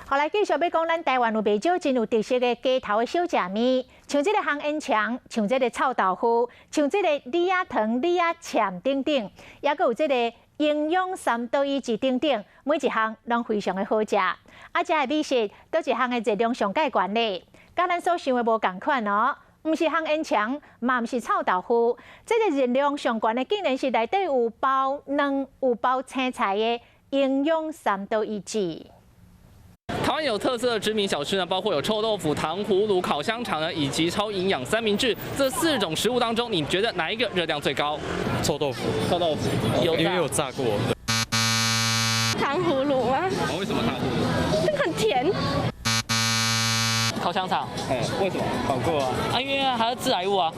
后来继续要讲，咱台湾有袂少真有特色的街头的小食面，像这个烘烟肠，像这个臭豆腐，像这个李仔糖、李仔钳等等，也佮有这个营养三多一级等等，每一项拢非常的好食。啊，这的美食，倒一项的热量上介悬呢？甲咱所想的无共款哦。 毋是烘烟肠，嘛毋是臭豆腐，这个热量上悬的，竟然是内底有包卵、有包青菜的营养三多一级。台湾有特色的知名小吃呢，包括有臭豆腐、糖葫芦、烤香肠呢，以及超营养三明治。这4种食物当中，你觉得哪一个热量最高？臭豆腐，臭豆腐，因为有炸过。糖葫芦吗？为什么糖葫芦？这个很甜。 烤香肠，为什么？烤过啊？因为还有致癌物啊。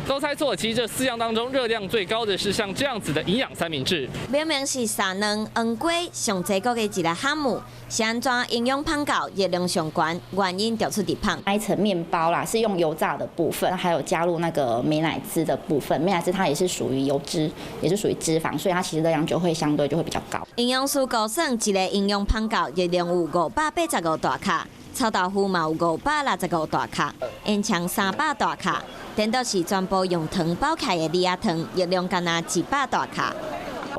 都猜错，其实这4样当中热量最高的是像这样子的营养三明治。明明是三卵、黄瓜上济国的一个项目，是安怎营养胖到热量上悬？原因就出伫胖。那一层面包啦，是用油炸的部分，还有加入那个美乃滋的部分。美乃滋它也是属于油脂，也是属于脂肪，所以它其实热量就会相对就会比较高。营养师估算，一个营养胖到热量有585大卡。 臭豆腐嘛有565大卡，烟肠300大卡，等到是全部用糖包起的李仔糖，热量干那100大卡。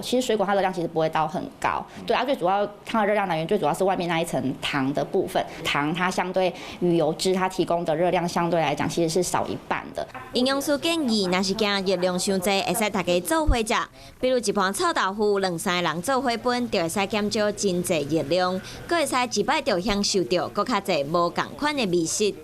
其实水果它热量其实不会到很高，对啊，最主要它的热量来源最主要是外面那一层糖的部分，糖它相对于油脂它提供的热量相对来讲其实是少一半的。营养师建议，若是惊热量伤济，会使大家做伙食，比如一盘臭豆腐，2、3个人做伙分，就会使减少真济热量，佮会使一摆就享受到更较济无共款的美食。